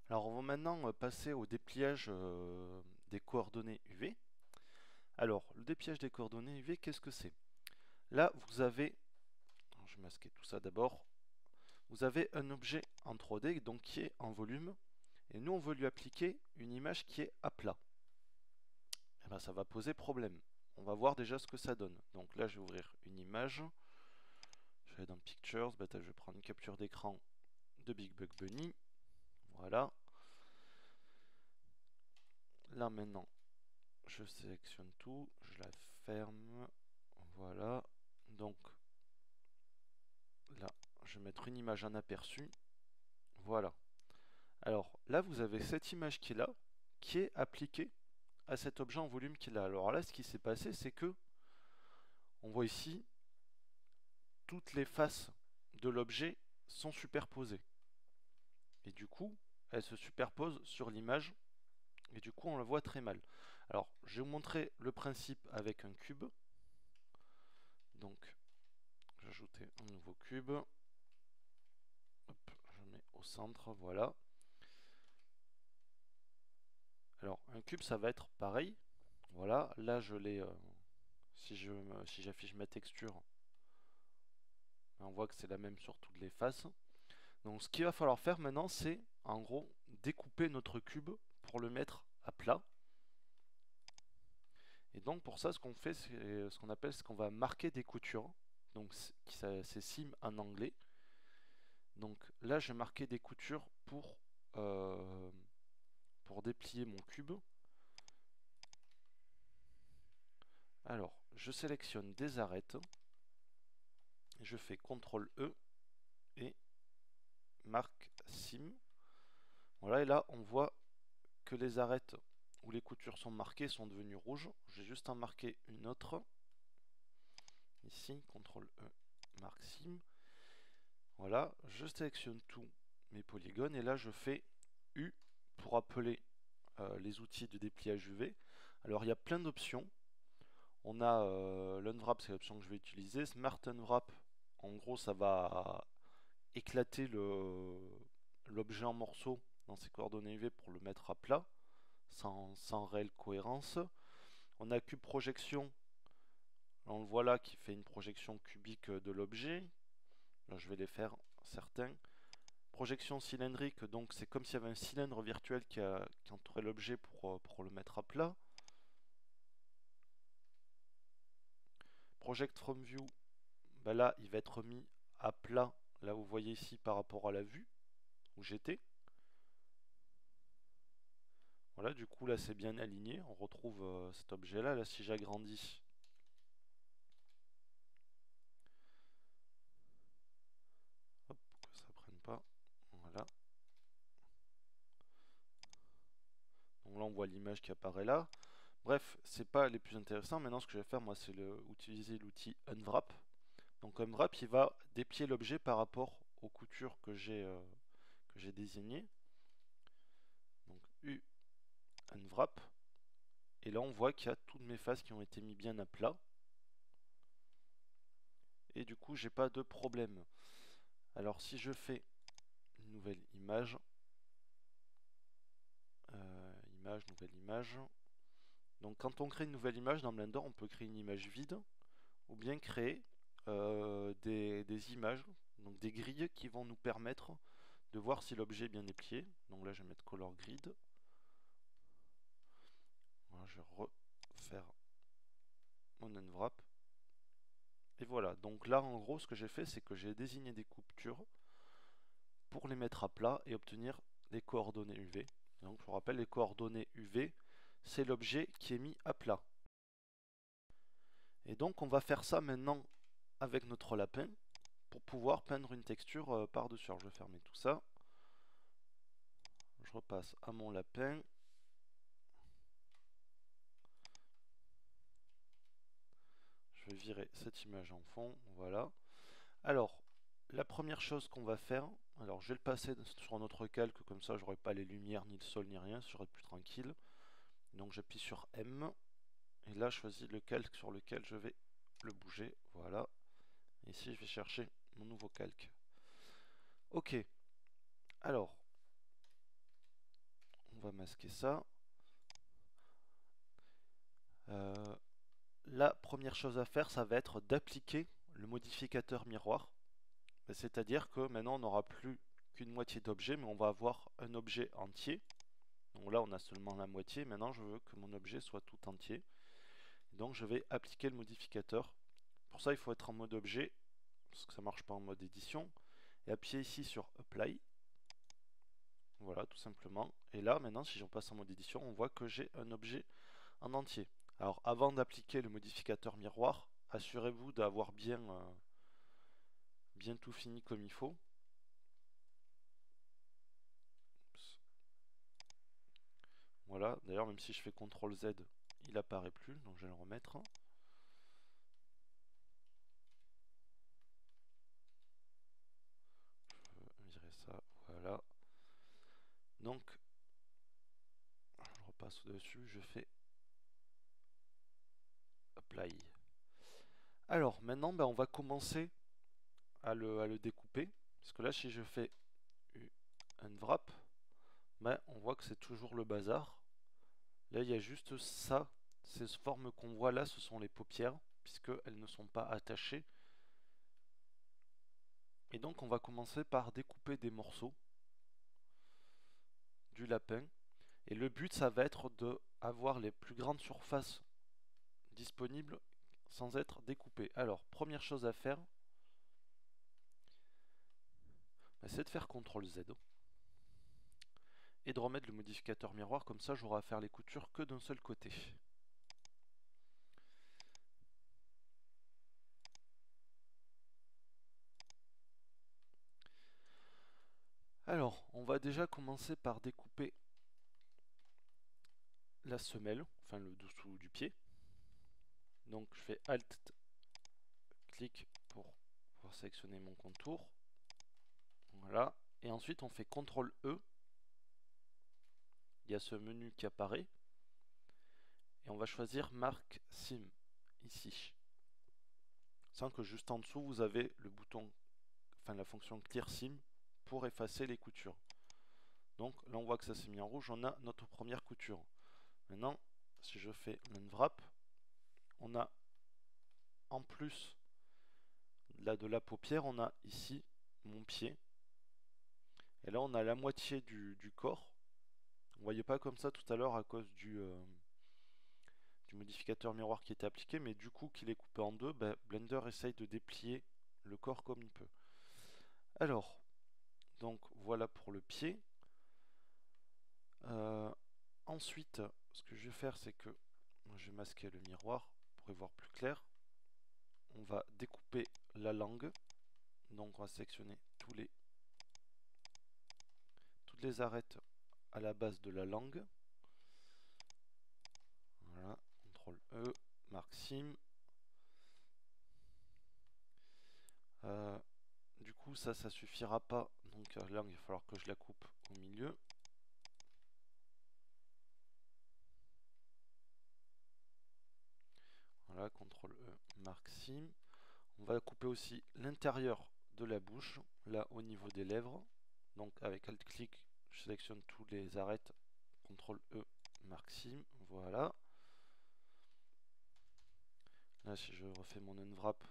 Alors on va maintenant passer au dépliage des coordonnées UV. Alors le dépliage des coordonnées UV, qu'est-ce que c'est? Là vous avez, alors, je vais masquer tout ça d'abord, vous avez un objet en 3D donc qui est en volume et nous on veut lui appliquer une image qui est à plat. Et bien ça va poser problème. On va voir déjà ce que ça donne. Donc là je vais ouvrir une image, je vais dans Pictures, je vais prendre une capture d'écran de Big Bug Bunny. Voilà. Là maintenant je sélectionne tout, je la ferme, voilà. Donc là, je vais mettre une image en aperçu, voilà. Alors là, vous avez cette image qui est là, qui est appliquée à cet objet en volume qui est là. Alors là, ce qui s'est passé, c'est que on voit ici toutes les faces de l'objet sont superposées. Et du coup, elles se superposent sur l'image, et du coup, on la voit très mal. Alors, je vais vous montrer le principe avec un cube. Donc, j'ai ajouté un nouveau cube. Hop, je mets au centre, voilà. Alors, un cube, ça va être pareil. Voilà, là je l'ai. Si j'affiche ma texture, on voit que c'est la même sur toutes les faces. Donc, ce qu'il va falloir faire maintenant, c'est en gros découper notre cube pour le mettre à plat. Et donc, pour ça, ce qu'on fait, c'est ce qu'on appelle, ce qu'on va marquer des coutures. Donc, c'est sim en anglais. Donc, là, je vais marquer des coutures pour déplier mon cube. Alors, je sélectionne des arêtes, je fais CTRL E et marque sim. Voilà, et là on voit que les arêtes où les coutures sont marquées sont devenues rouges. J'ai juste en marqué une autre. Ici, CTRL E, marque sim. Voilà, je sélectionne tous mes polygones et là je fais U pour appeler les outils de dépliage UV. Alors il y a plein d'options. On a l'unwrap, c'est l'option que je vais utiliser. Smart Unwrap, en gros, ça va éclater l'objet en morceaux dans ses coordonnées UV pour le mettre à plat, sans réelle cohérence. On a Cube Projection, on le voit là, qui fait une projection cubique de l'objet. Là, je vais les faire certains. Projection cylindrique, donc c'est comme s'il y avait un cylindre virtuel qui entourait l'objet pour le mettre à plat. Project from view, là il va être mis à plat, là vous voyez ici par rapport à la vue où j'étais. Voilà, du coup là c'est bien aligné, on retrouve cet objet là. Là si j'agrandis, hop, que ça prenne pas, voilà. Donc là on voit l'image qui apparaît là. Bref, c'est pas les plus intéressants. Maintenant ce que je vais faire moi c'est utiliser l'outil Unwrap. Donc Unwrap il va déplier l'objet par rapport aux coutures que j'ai désignées. Donc U Unwrap. Et là on voit qu'il y a toutes mes faces qui ont été mis bien à plat. Et du coup j'ai pas de problème. Alors si je fais une nouvelle image, nouvelle image. Donc quand on crée une nouvelle image dans Blender, on peut créer une image vide ou bien créer des images, donc des grilles qui vont nous permettre de voir si l'objet est bien déplié. Donc là je vais mettre Color Grid. Voilà, je vais refaire mon Unwrap. Et voilà, donc là en gros ce que j'ai fait c'est que j'ai désigné des coutures pour les mettre à plat et obtenir des coordonnées UV. Donc je vous rappelle, les coordonnées UV, c'est l'objet qui est mis à plat. Et donc on va faire ça maintenant avec notre lapin pour pouvoir peindre une texture par-dessus. Alors je vais fermer tout ça. Je repasse à mon lapin. Je vais virer cette image en fond. Voilà. Alors, la première chose qu'on va faire, alors je vais le passer sur notre calque, comme ça j'aurai pas les lumières, ni le sol, ni rien, je serai plus tranquille. Donc j'appuie sur M. Et là je choisis le calque sur lequel je vais le bouger. Voilà. Ici je vais chercher mon nouveau calque. Ok. Alors, on va masquer ça. La première chose à faire, ça va être d'appliquer le modificateur miroir. C'est-à-dire que maintenant on n'aura plus qu'une moitié d'objet, mais on va avoir un objet entier. Donc là on a seulement la moitié, maintenant je veux que mon objet soit tout entier. Donc je vais appliquer le modificateur. Pour ça il faut être en mode objet, parce que ça ne marche pas en mode édition. Et appuyer ici sur Apply. Voilà, tout simplement. Et là maintenant si j'en passe en mode édition, on voit que j'ai un objet en entier. Alors avant d'appliquer le modificateur miroir, assurez-vous d'avoir bien tout fini comme il faut. Voilà, d'ailleurs même si je fais CTRL Z, il apparaît plus, donc je vais le remettre. Je vais virer ça, voilà. Donc, je repasse au-dessus, je fais Apply. Alors maintenant, on va commencer à le découper, parce que là si je fais Unwrap, on voit que c'est toujours le bazar. Là il y a juste ça, ces formes qu'on voit là, ce sont les paupières, puisqu'elles ne sont pas attachées. Et donc on va commencer par découper des morceaux du lapin. Et le but, ça va être d'avoir les plus grandes surfaces disponibles sans être découpées. Alors, première chose à faire, c'est de faire CTRL Z et de remettre le modificateur miroir, comme ça j'aurai à faire les coutures que d'un seul côté. Alors, on va déjà commencer par découper la semelle, enfin le dessous du pied. Donc je fais Alt, clic pour pouvoir sélectionner mon contour. Voilà. Et ensuite on fait CTRL E. Il y a ce menu qui apparaît. Et on va choisir Mark Sim, ici. Sans que juste en dessous vous avez le bouton, enfin la fonction Clear Sim pour effacer les coutures. Donc là on voit que ça s'est mis en rouge, on a notre première couture. Maintenant, si je fais l'unwrap, on a en plus là de la paupière, on a ici mon pied. Et là on a la moitié du corps. On ne voyait pas comme ça tout à l'heure à cause du modificateur miroir qui était appliqué, mais du coup qu'il est coupé en deux, Blender essaye de déplier le corps comme il peut. Alors, donc voilà pour le pied. Ensuite, ce que je vais faire, c'est que je vais masquer le miroir pour y voir plus clair. On va découper la langue. Donc on va sélectionner toutes les arêtes à la base de la langue. Voilà, CTRL E, Mark Sim. Du coup, ça suffira pas. Donc la langue, il va falloir que je la coupe au milieu. Voilà, CTRL E, Mark Sim. On va couper aussi l'intérieur de la bouche, là au niveau des lèvres. Donc avec Alt-clic, je sélectionne tous les arêtes. CTRL E, Mark Sim. Voilà. Là, si je refais mon unwrap,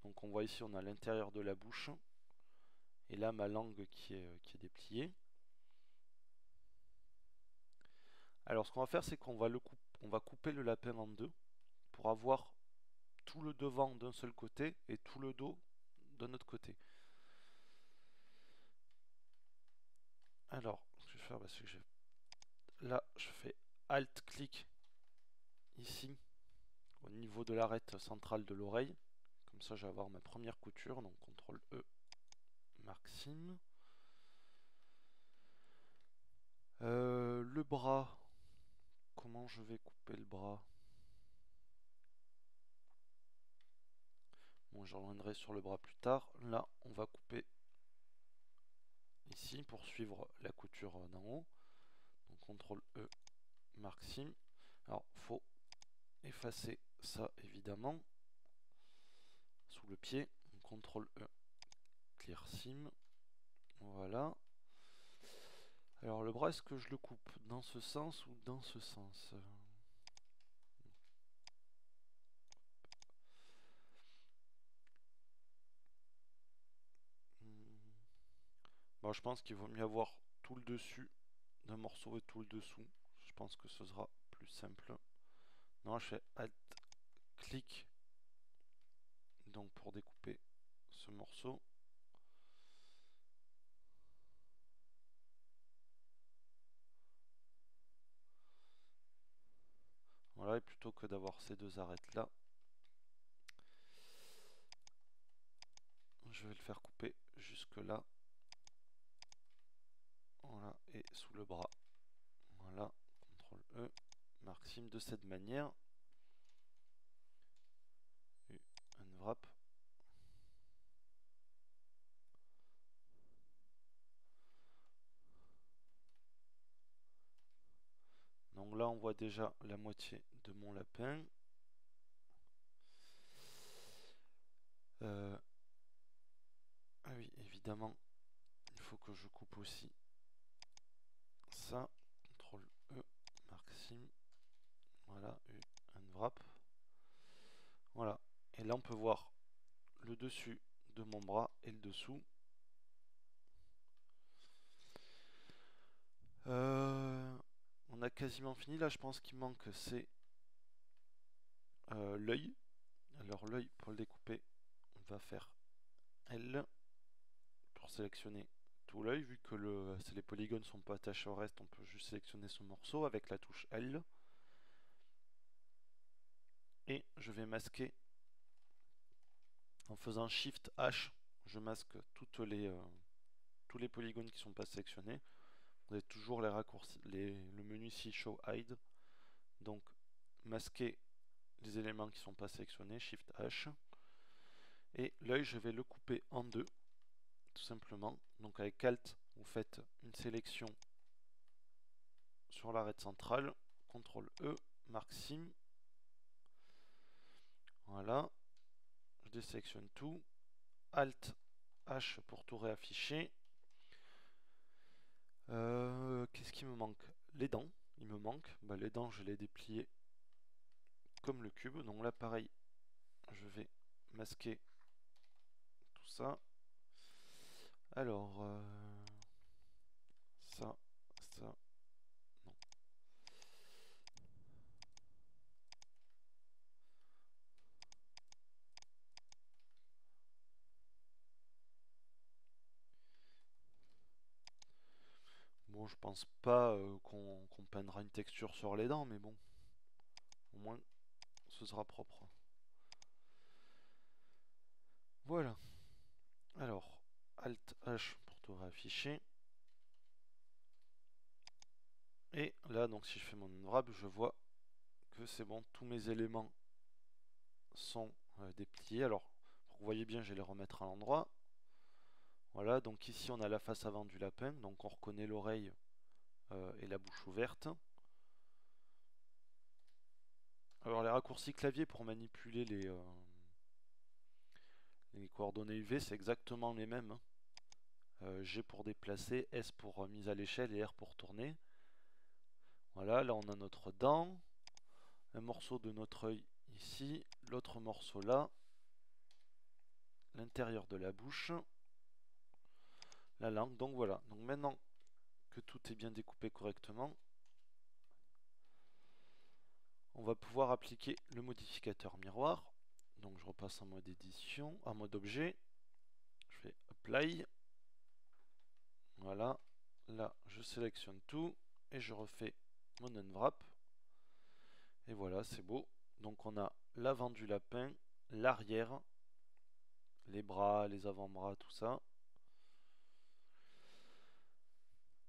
donc on voit ici, on a l'intérieur de la bouche. Et là, ma langue qui est dépliée. Alors, ce qu'on va faire, c'est qu'on va, couper le lapin en deux pour avoir tout le devant d'un seul côté et tout le dos d'un autre côté. Alors, ce que je vais faire, c'est que là, je fais Alt-clic ici, au niveau de l'arête centrale de l'oreille. Comme ça, je vais avoir ma première couture. Donc, CTRL E, Mark Sim. Le bras. Comment je vais couper le bras? Bon, je reviendrai sur le bras plus tard. Là, on va couper ici pour suivre la couture d'en haut. Donc CTRL E, Mark Sim. Alors, faut effacer ça évidemment. Sous le pied, CTRL E, Clear Sim. Voilà. Alors le bras, est-ce que je le coupe dans ce sens ou dans ce sens? Bon, je pense qu'il vaut mieux avoir tout le dessus d'un morceau et tout le dessous. Je pense que ce sera plus simple. Non, je fais Alt, clic, donc pour découper ce morceau. Voilà, et plutôt que d'avoir ces deux arêtes là, je vais le faire couper jusque là. Voilà, et sous le bras. Voilà, CTRL E, marque sim de cette manière. Unwrap. Donc là, on voit déjà la moitié de mon lapin. Ah oui, évidemment, il faut que je coupe aussi ça. CTRL E, marque sim. Voilà, unwrap. Voilà, et là on peut voir le dessus de mon bras et le dessous. On a quasiment fini. Là, je pense qu'il manque c'est l'œil. Alors l'œil, pour le découper, on va faire L pour sélectionner tout l'œil. Vu que les polygones sont pas attachés au reste, on peut juste sélectionner ce morceau avec la touche L. Et je vais masquer en faisant Shift H. Je masque tous les polygones qui ne sont pas sélectionnés. Vous avez toujours les raccourcis, le menu ici Show Hide. Donc masquer les éléments qui ne sont pas sélectionnés, Shift H. Et l'œil, je vais le couper en deux, tout simplement. Donc avec Alt, vous faites une sélection sur l'arête centrale, CTRL E, marque sim. Voilà, je désélectionne tout. Alt H pour tout réafficher. Qu'est-ce qui me manque? Les dents, il me manque. Bah, les dents, je les déplier comme le cube. Donc là, pareil, je vais masquer tout ça. Alors, ça, non. Bon, je pense pas qu'on peindra une texture sur les dents, mais bon, au moins, ce sera propre. Voilà. Alors, Alt H pour tout réafficher. Et là, donc, si je fais mon unwrap, je vois que c'est bon, tous mes éléments sont dépliés. Alors, pour que vous voyez bien, je vais les remettre à l'endroit. Voilà, donc ici, on a la face avant du lapin. Donc, on reconnaît l'oreille et la bouche ouverte. Alors, les raccourcis clavier pour manipuler les coordonnées UV, c'est exactement les mêmes. G pour déplacer, S pour mise à l'échelle et R pour tourner. Voilà, là on a notre dent, un morceau de notre œil ici, l'autre morceau là, l'intérieur de la bouche, la langue. Donc voilà, donc maintenant que tout est bien découpé correctement, on va pouvoir appliquer le modificateur miroir. Donc je repasse en mode édition, en mode objet, je fais Apply. Voilà, là je sélectionne tout et je refais mon unwrap. Et voilà, c'est beau. Donc on a l'avant du lapin, l'arrière, les bras, les avant-bras, tout ça.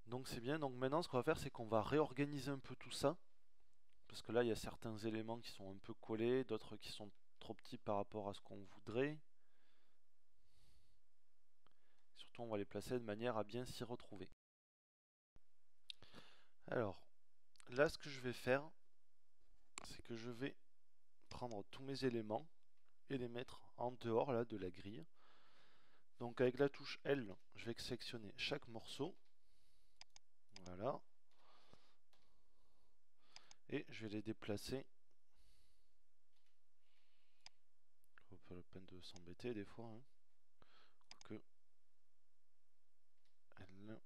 Donc c'est bien. Donc maintenant, ce qu'on va faire, c'est qu'on va réorganiser un peu tout ça. Parce que là, il y a certains éléments qui sont un peu collés, d'autres qui sont trop petits par rapport à ce qu'on voudrait. Surtout, on va les placer de manière à bien s'y retrouver. Alors, là, ce que je vais faire, c'est que je vais prendre tous mes éléments et les mettre en dehors là, de la grille. Donc avec la touche L, je vais sélectionner chaque morceau. Voilà. Et je vais les déplacer. Pas la peine de s'embêter des fois. Hein. Que elle...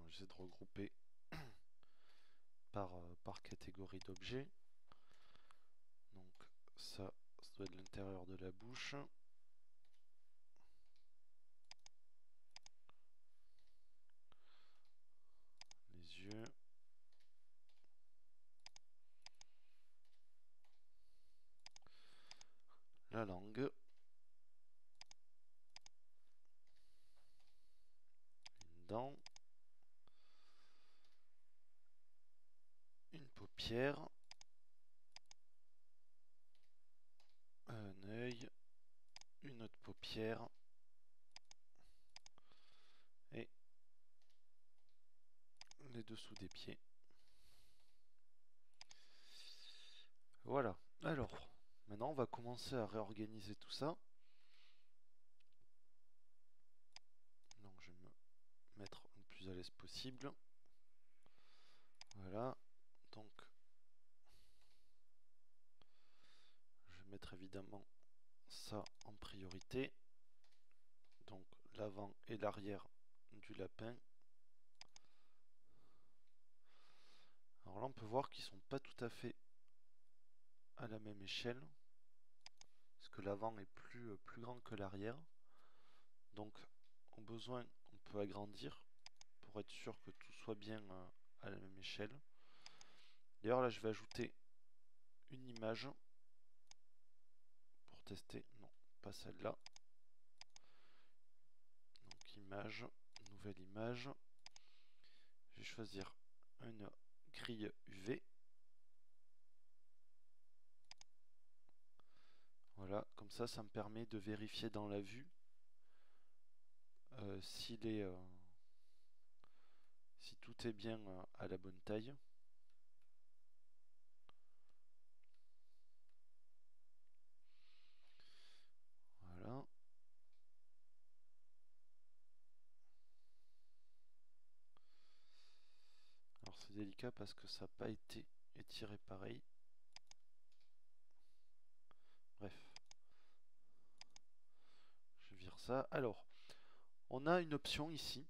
J'essaie de regrouper par catégorie d'objets. Donc ça doit être l'intérieur de la bouche. Les yeux. La langue. Une dent. Une paupière. Un œil. Une autre paupière. Et les dessous des pieds. Voilà. Alors, maintenant on va commencer à réorganiser tout ça. Donc je vais me mettre le plus à l'aise possible. Voilà. Donc je vais mettre évidemment ça en priorité. Donc l'avant et l'arrière du lapin. Alors là on peut voir qu'ils sont pas tout à fait à la même échelle. Parce que l'avant est plus grand que l'arrière. Donc au besoin on peut agrandir pour être sûr que tout soit bien à la même échelle. D'ailleurs là je vais ajouter une image pour tester. Non, pas celle-là. Donc image, nouvelle image. Je vais choisir une grille UV. Voilà, comme ça, ça me permet de vérifier dans la vue si tout est bien à la bonne taille. Voilà. Alors c'est délicat parce que ça n'a pas été étiré pareil. Bref. Je vire ça. Alors, on a une option ici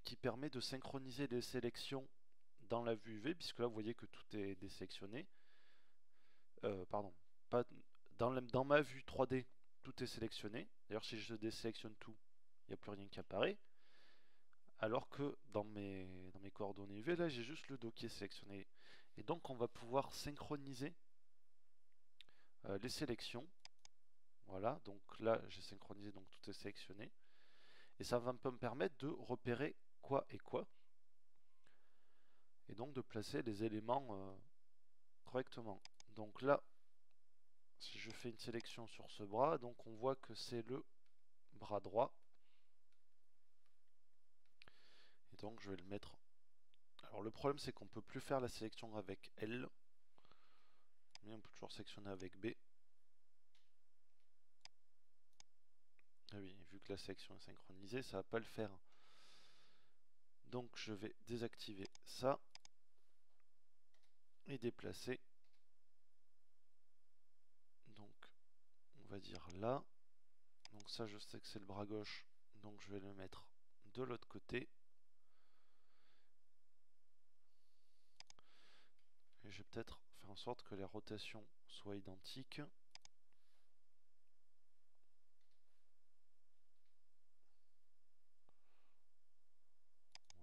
qui permet de synchroniser les sélections dans la vue UV, puisque là vous voyez que tout est désélectionné. Pardon, pas dans ma vue 3D, tout est sélectionné. D'ailleurs, si je désélectionne tout, il n'y a plus rien qui apparaît. Alors que dans mes coordonnées UV, là, j'ai juste le dos qui est sélectionné. Et donc, on va pouvoir synchroniser les sélections. Voilà, donc là, j'ai synchronisé, donc tout est sélectionné. Et ça va me permettre de repérer quoi et quoi. Et donc de placer les éléments correctement. Donc là, si je fais une sélection sur ce bras, donc on voit que c'est le bras droit. Et donc je vais le mettre. Alors le problème c'est qu'on peut plus faire la sélection avec L. Mais on peut toujours sélectionner avec B. Ah oui, vu que la sélection est synchronisée, ça va pas le faire. Donc je vais désactiver ça. Et déplacer. Donc on va dire là. Donc ça je sais que c'est le bras gauche. Donc je vais le mettre de l'autre côté. Et je vais peut-être faire en sorte que les rotations soient identiques.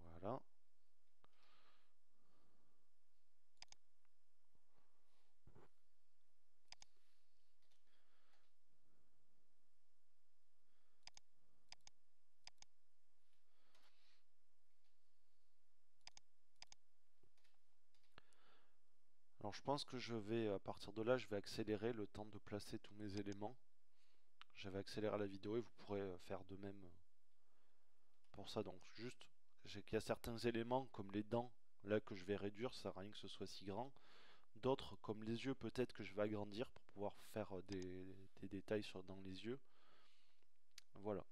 Voilà. Alors je pense que je vais, à partir de là, je vais accélérer le temps de placer tous mes éléments. J'avais accéléré la vidéo et vous pourrez faire de même pour ça. Donc juste, qu'il y a certains éléments comme les dents là que je vais réduire, ça sert à rien que ce soit si grand. D'autres, comme les yeux, peut-être que je vais agrandir pour pouvoir faire des détails dans les yeux. Voilà.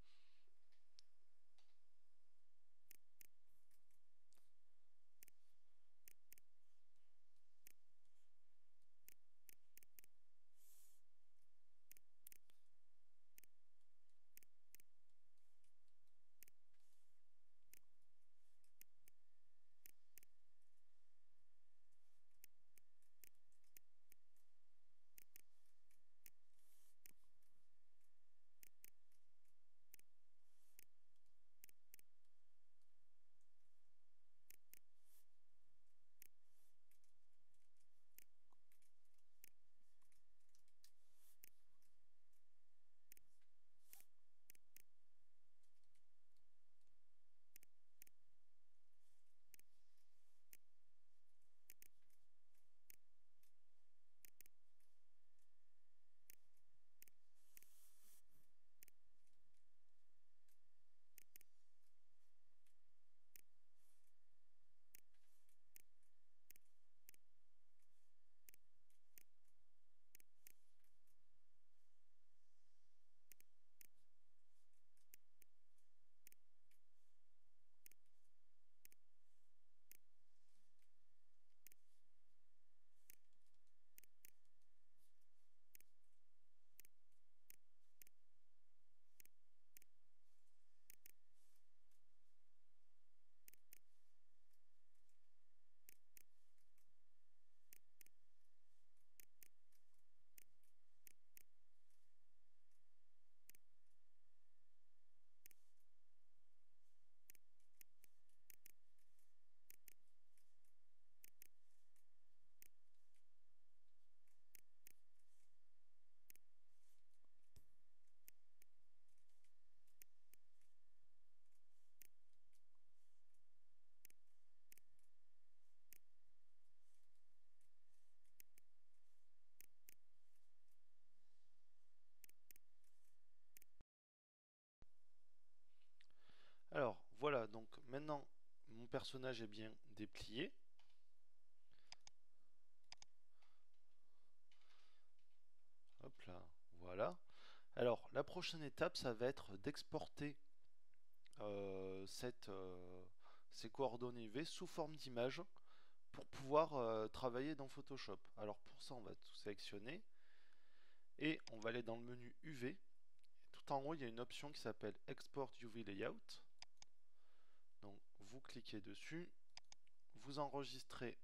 Alors, voilà, donc maintenant, mon personnage est bien déplié. Hop là, voilà. Alors, la prochaine étape, ça va être d'exporter ces coordonnées V sous forme d'image pour pouvoir travailler dans Photoshop. Alors pour ça, on va tout sélectionner et on va aller dans le menu UV. Tout en haut, il y a une option qui s'appelle Export UV Layout. Donc vous cliquez dessus, vous enregistrez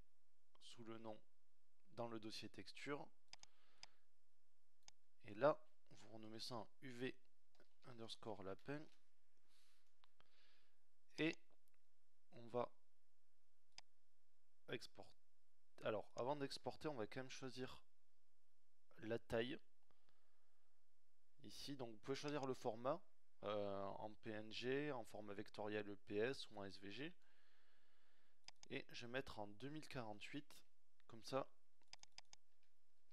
sous le nom dans le dossier texture. Et là, vous renommez ça en UV underscore lapin. Et on va exporter. Alors, avant d'exporter, on va quand même choisir la taille. Ici, donc vous pouvez choisir le format en PNG, en format vectoriel EPS ou en SVG. Et je vais mettre en 2048, comme ça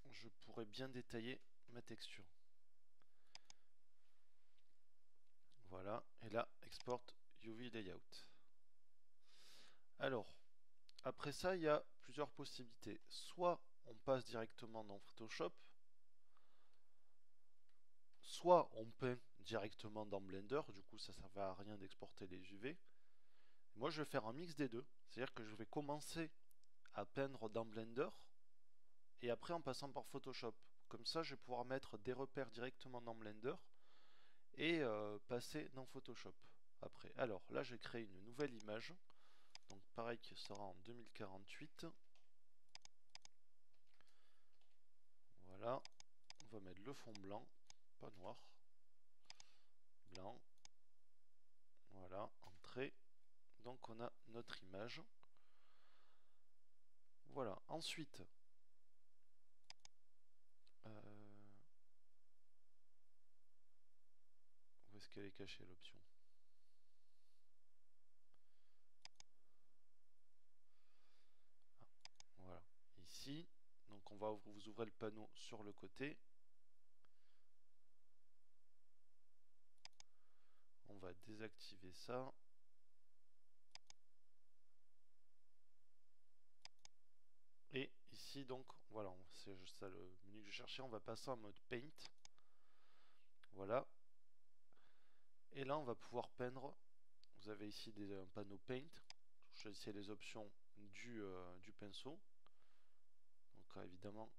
je pourrai bien détailler ma texture. Voilà, et là, export UV Layout. Alors, après ça, il y a plusieurs possibilités. Soit on passe directement dans Photoshop, soit on peint directement dans Blender, du coup ça ne sert à rien d'exporter les UV. Moi je vais faire un mix des deux, c'est-à-dire que je vais commencer à peindre dans Blender et après en passant par Photoshop. Comme ça je vais pouvoir mettre des repères directement dans Blender et passer dans Photoshop après. Alors là j'ai créé une nouvelle image, donc pareil qui sera en 2048. Voilà, on va mettre le fond blanc, pas noir, blanc. Voilà, entrée. Donc on a notre image. Voilà, ensuite, où est-ce qu'elle est cachée l'option? Voilà, ici. Donc on va vous ouvrez le panneau sur le côté. On va désactiver ça. ici donc voilà, c'est ça le menu que je cherchais. On va passer en mode paint. Voilà. Et là on va pouvoir peindre. Vous avez ici un panneau paint. Vous choisissez les options du pinceau. Donc évidemment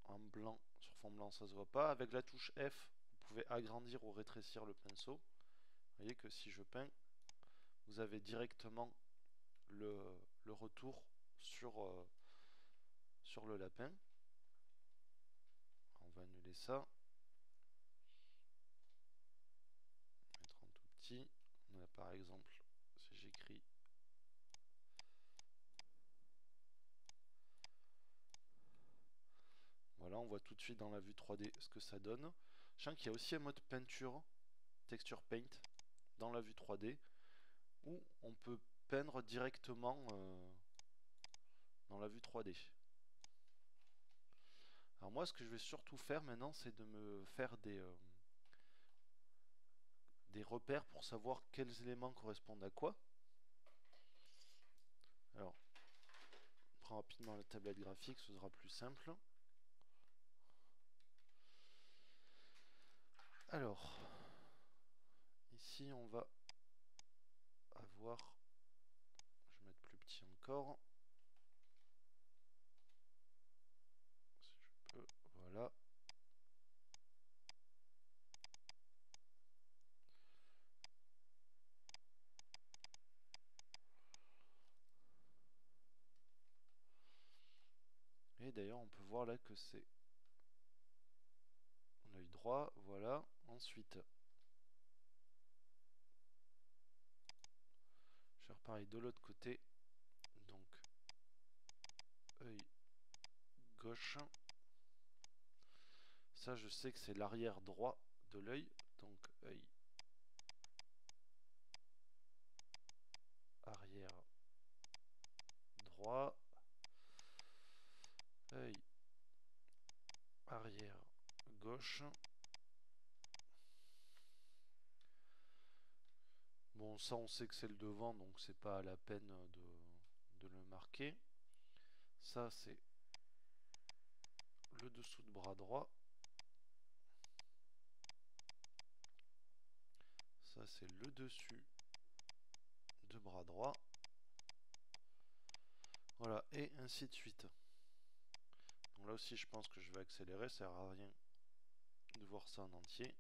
en blanc, sur fond blanc ça se voit pas. Avec la touche F, vous pouvez agrandir ou rétrécir le pinceau. Vous voyez que si je peins, vous avez directement le retour sur le lapin. On va annuler ça. Mettre en tout petit. On a par exemple, si j'écris voilà, on voit tout de suite dans la vue 3D ce que ça donne. Je sens qu'il y a aussi un mode peinture, texture paint, dans la vue 3D, où on peut peindre directement dans la vue 3D. Alors moi, ce que je vais surtout faire maintenant, c'est de me faire des repères pour savoir quels éléments correspondent à quoi. Alors, on prend rapidement la tablette graphique, ce sera plus simple. Alors, ici on va avoir, je vais mettre plus petit encore, si je peux, voilà. Et d'ailleurs on peut voir là que c'est l'œil droit, voilà. Ensuite, je vais faire pareil de l'autre côté, donc œil gauche. Ça je sais que c'est l'arrière droit de l'œil, donc œil arrière droit, œil arrière gauche. Bon, ça on sait que c'est le devant, donc c'est pas la peine de le marquer. Ça c'est le dessous de bras droit. Ça c'est le dessus de bras droit. Voilà, et ainsi de suite. Donc là aussi je pense que je vais accélérer, ça sert à rien de voir ça en entier.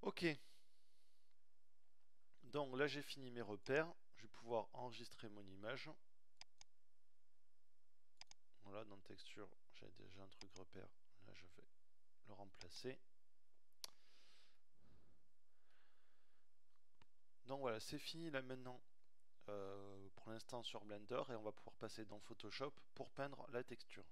Ok, donc là j'ai fini mes repères, je vais pouvoir enregistrer mon image. Voilà, dans texture, j'ai déjà un truc repère, là je vais le remplacer. Donc voilà, c'est fini là maintenant pour l'instant sur Blender et on va pouvoir passer dans Photoshop pour peindre la texture.